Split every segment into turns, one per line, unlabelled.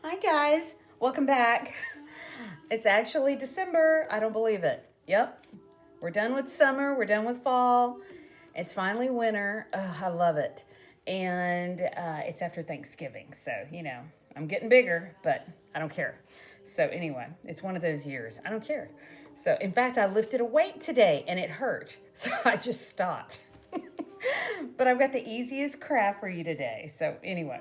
Hi guys, welcome back. It's actually December. I don't believe it. Yep, we're done with summer. We're done with fall. It's finally winter. Oh, I love it. And it's after Thanksgiving. So, I'm getting bigger, but I don't care. So, anyway, it's one of those years. I don't care. So, in fact, I lifted a weight today and it hurt. So, I just stopped. But I've got the easiest craft for you today. So, anyway,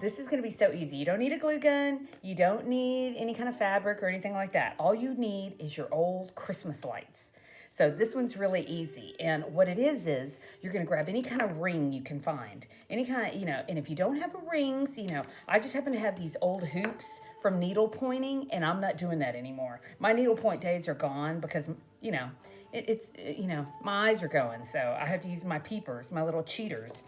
this is going to be so easy. You don't need a glue gun. You don't need any kind of fabric or anything like that. All you need is your old Christmas lights. So this one's really easy. And what it is you're going to grab any kind of ring you can find. Any kind of, and if you don't have rings, I just happen to have these old hoops from needle pointing, and I'm not doing that anymore. My needlepoint days are gone because, my eyes are going. So I have to use my peepers, my little cheaters.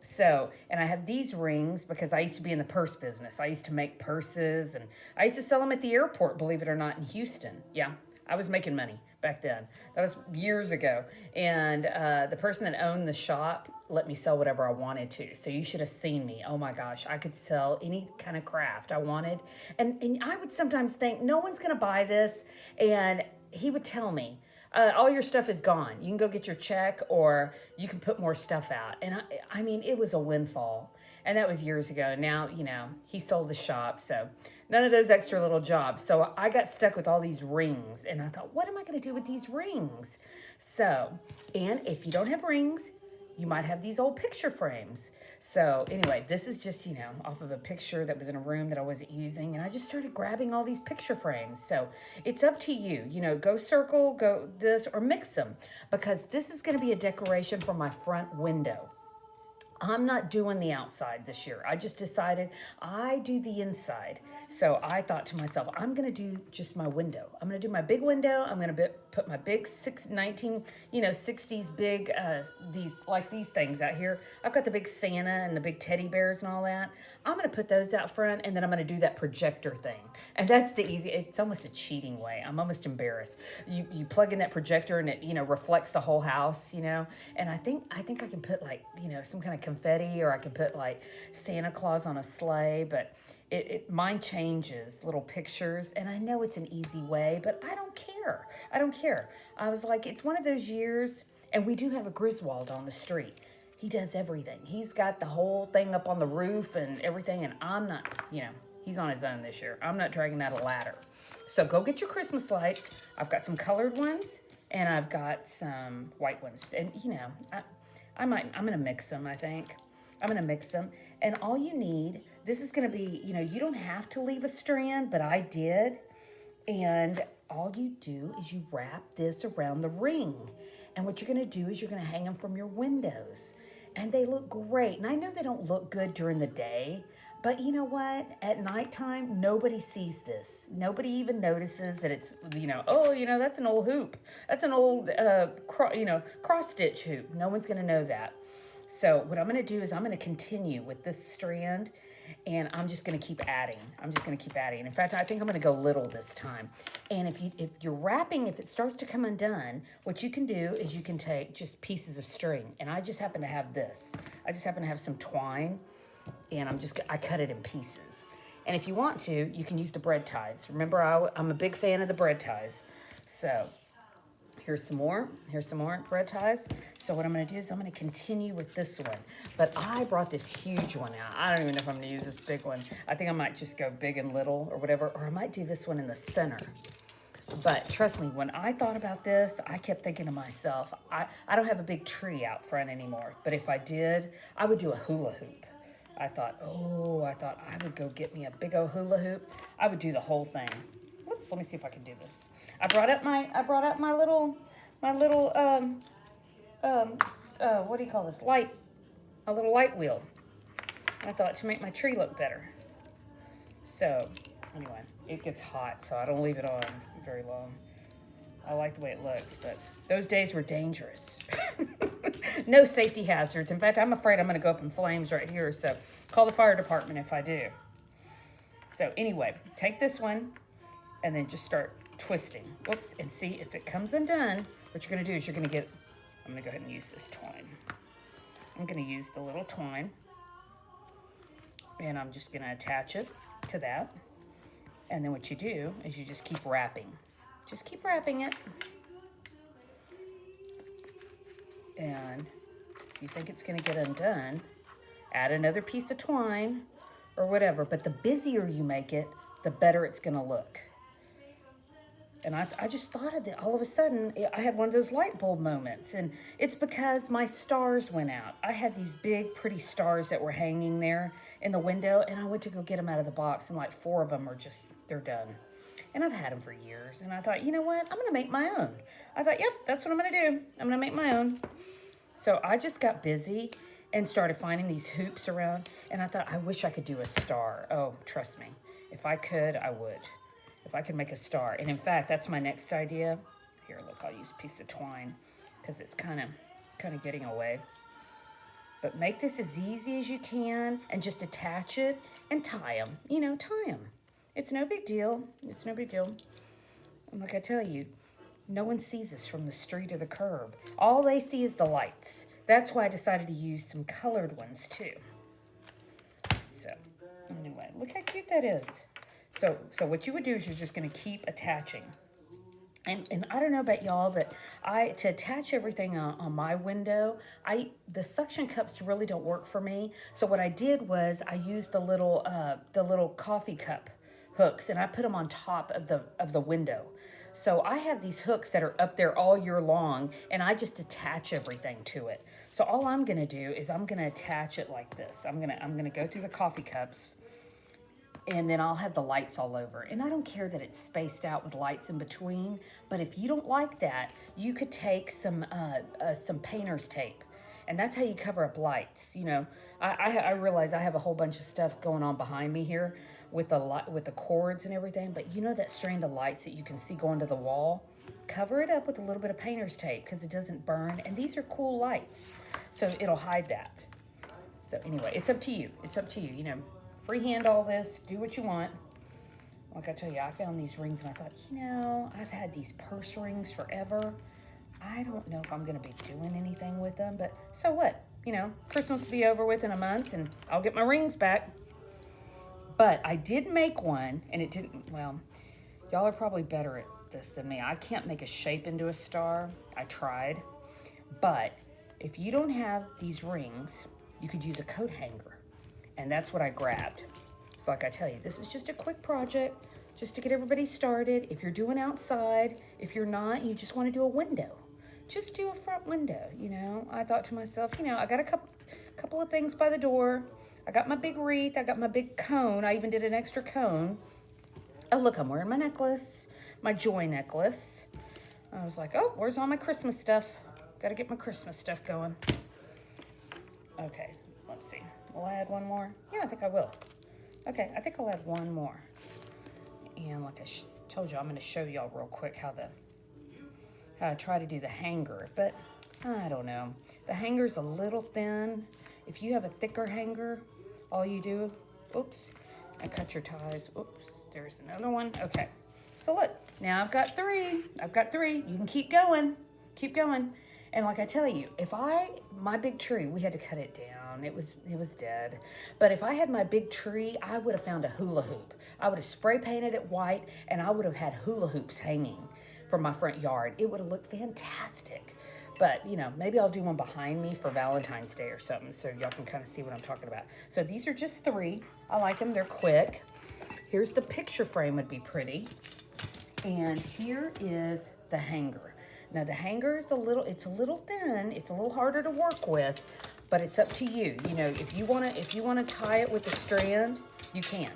So, and I have these rings because I used to be in the purse business. I used to make purses and I used to sell them at the airport, believe it or not, in Houston. Yeah, I was making money back then. That was years ago. And the person that owned the shop let me sell whatever I wanted to. So you should have seen me. Oh my gosh, I could sell any kind of craft I wanted. And I would sometimes think, no one's going to buy this. And he would tell me, all your stuff is gone. You can go get your check or you can put more stuff out. And I mean, it was a windfall. And that was years ago. Now, he sold the shop. So none of those extra little jobs. So I got stuck with all these rings. And I thought, what am I going to do with these rings? So, and if you don't have rings, you might have these old picture frames. So anyway, this is just, off of a picture that was in a room that I wasn't using. And I just started grabbing all these picture frames. So it's up to you, go circle, go this, or mix them. Because this is going to be a decoration for my front window. I'm not doing the outside this year. I just decided I do the inside. So I thought to myself, I'm going to do just my window. I'm going to do my big window. I'm going to put my big 60s big, these things out here. I've got the big Santa and the big teddy bears and all that. I'm going to put those out front, and then I'm going to do that projector thing. And that's it's almost a cheating way. I'm almost embarrassed. You plug in that projector and it, reflects the whole house, and I think I can put some kind of confetti, or I can put like Santa Claus on a sleigh, but mine changes little pictures, and I know it's an easy way, but I don't care. I was like, it's one of those years, and we do have a Griswold on the street. He does everything. He's got the whole thing up on the roof and everything, and I'm not, he's on his own this year. I'm not dragging out a ladder. So go get your Christmas lights. I've got some colored ones, and I've got some white ones, and I'm going to mix them, I think. I'm going to mix them. And all you need, this is going to be, you don't have to leave a strand, but I did. And all you do is you wrap this around the ring. And what you're going to do is you're going to hang them from your windows. And they look great. And I know they don't look good during the day, but you know what? At nighttime, nobody sees this. Nobody even notices that it's, that's an old hoop. That's an old, cross-stitch hoop. No one's going to know that. So what I'm going to do is I'm going to continue with this strand, and I'm just going to keep adding. In fact, I think I'm going to go little this time. And if you're wrapping, if it starts to come undone, what you can do is you can take just pieces of string. And I just happen to have this. I just happen to have some twine, and I cut it in pieces. And if you want to, you can use the bread ties. Remember, I'm a big fan of the bread ties. So here's some more bread ties. So what I'm going to do is I'm going to continue with this one. But I brought this huge one out. I don't even know if I'm going to use this big one. I think I might just go big and little or whatever. Or I might do this one in the center. But trust me, when I thought about this, I kept thinking to myself, I don't have a big tree out front anymore. But if I did, I would do a hula hoop. I thought I would go get me a big old hula hoop. I would do the whole thing. Whoops, let me see if I can do this. I brought up my little what do you call this? A little light wheel. I thought to make my tree look better. So anyway, it gets hot, so I don't leave it on very long. I like the way it looks, but those days were dangerous. No safety hazards. In fact, I'm afraid I'm going to go up in flames right here, so call the fire department if I do. So anyway, take this one and then just start twisting. Whoops, and see if it comes undone. What you're going to do is I'm going to go ahead and use this twine. I'm going to use the little twine. And I'm just gonna attach it to that. And then what you do is you just keep wrapping. Just keep wrapping it. And if you think it's gonna get undone, add another piece of twine or whatever. But the busier you make it, the better it's gonna look. And I just thought of it. All of a sudden, I had one of those light bulb moments. And it's because my stars went out. I had these big, pretty stars that were hanging there in the window. And I went to go get them out of the box. And like 4 of them are just, they're done. And I've had them for years. And I thought, you know what? I'm going to make my own. I thought, yep, that's what I'm going to do. I'm going to make my own. So I just got busy and started finding these hoops around. And I thought, I wish I could do a star. Oh, trust me. If I could, I would. If I could make a star. And in fact, that's my next idea. Here, look, I'll use a piece of twine because it's kind of getting away. But make this as easy as you can and just attach it and tie them. You know, tie them. It's no big deal. It's no big deal. And like I tell you, no one sees us from the street or the curb. All they see is the lights. That's why I decided to use some colored ones too. So, anyway, look how cute that is. So what you would do is you're just going to keep attaching. And I don't know about y'all, but to attach everything on my window, the suction cups really don't work for me. So what I did was I used the little coffee cup hooks, and I put them on top of the window. So I have these hooks that are up there all year long, and I just attach everything to it. So all I'm going to do is I'm going to attach it like this. I'm going to go through the coffee cups. And then I'll have the lights all over. And I don't care that it's spaced out with lights in between, but if you don't like that, you could take some painter's tape. And that's how you cover up lights. You know, I realize I have a whole bunch of stuff going on behind me here with the cords and everything, but you know that strand of lights that you can see going to the wall? Cover it up with a little bit of painter's tape because it doesn't burn. And these are cool lights, so it'll hide that. So anyway, it's up to you. It's up to you, you know. Freehand all this, do what you want. Like I tell you, I found these rings and I thought, you know, I've had these purse rings forever. I don't know if I'm going to be doing anything with them, but so what? You know, Christmas will be over with in a month and I'll get my rings back. But I did make one and it didn't, well, y'all are probably better at this than me. I can't make a shape into a star. I tried. But if you don't have these rings, you could use a coat hanger. And that's what I grabbed. So like I tell you, this is just a quick project just to get everybody started. If you're doing outside, if you're not, you just want to do a window. Just do a front window, you know. I thought to myself, you know, I got a couple of things by the door. I got my big wreath. I got my big cone. I even did an extra cone. Oh, look, I'm wearing my necklace, my joy necklace. I was like, oh, where's all my Christmas stuff? Got to get my Christmas stuff going. Okay, let's see. Will I add one more? Yeah, I think I will. Okay, I think I'll add one more. And like I told you, I'm going to show y'all real quick how I try to do the hanger. But I don't know. The hanger's a little thin. If you have a thicker hanger, all you do, oops, and cut your ties. Oops, there's another one. Okay, so look, now I've got 3. I've got 3. You can keep going. Keep going. And like I tell you, my big tree, we had to cut it down. It was dead. But if I had my big tree, I would have found a hula hoop. I would have spray painted it white, and I would have had hula hoops hanging from my front yard. It would have looked fantastic. But, you know, maybe I'll do one behind me for Valentine's Day or something so y'all can kind of see what I'm talking about. So these are just 3. I like them. They're quick. Here's the picture frame would be pretty. And here is the hanger. Now the hanger is a little thin. It's a little harder to work with, but it's up to you. You know, if you wanna tie it with a strand, you can.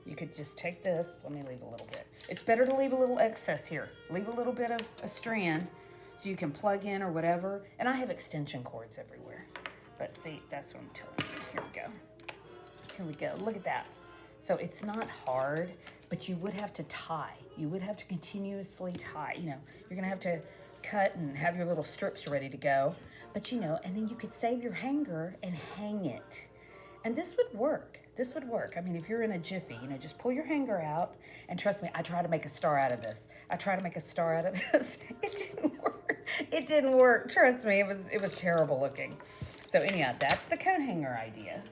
You could just take this. Let me leave a little bit. It's better to leave a little excess here. Leave a little bit of a strand so you can plug in or whatever. And I have extension cords everywhere. But see, that's what I'm telling you. Here we go. Here we go. Look at that. So it's not hard, but you would have to tie. You would have to continuously tie. You know, you're gonna have to cut and have your little strips ready to go. But you know, and then you could save your hanger and hang it. And this would work. This would work. I mean, if you're in a jiffy, you know, just pull your hanger out. And trust me, I tried to make a star out of this. It didn't work. It didn't work. Trust me, it was terrible looking. So anyhow, that's the coat hanger idea.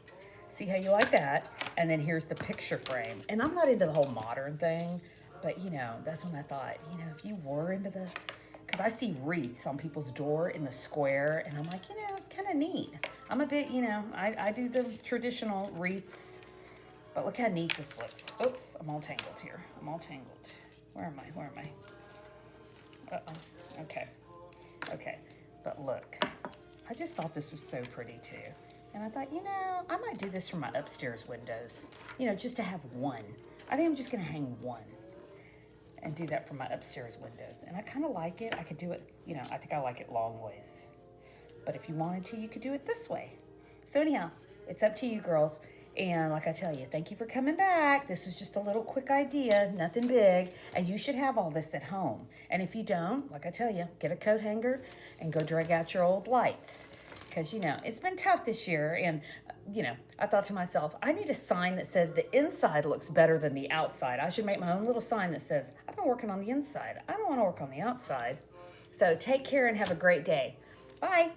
See how you like that? And then here's the picture frame. And I'm not into the whole modern thing, but you know, that's when I thought, you know, if you were into the, because I see wreaths on people's door in the square, and I'm like, you know, it's kind of neat. I'm a bit, you know, I do the traditional wreaths, but look how neat this looks. Oops, I'm all tangled here. I'm all tangled. Where am I? Where am I? Uh-oh. Okay. Okay. But look, I just thought this was so pretty too. And I thought, you know, I might do this for my upstairs windows. You know, just to have one. I think I'm just going to hang one and do that for my upstairs windows. And I kind of like it. I could do it, you know, I think I like it long ways. But if you wanted to, you could do it this way. So anyhow, it's up to you, girls. And like I tell you, thank you for coming back. This was just a little quick idea, nothing big. And you should have all this at home. And if you don't, like I tell you, get a coat hanger and go drag out your old lights. Because, you know, it's been tough this year. And, you know, I thought to myself, I need a sign that says the inside looks better than the outside. I should make my own little sign that says, I've been working on the inside. I don't want to work on the outside. So take care and have a great day. Bye.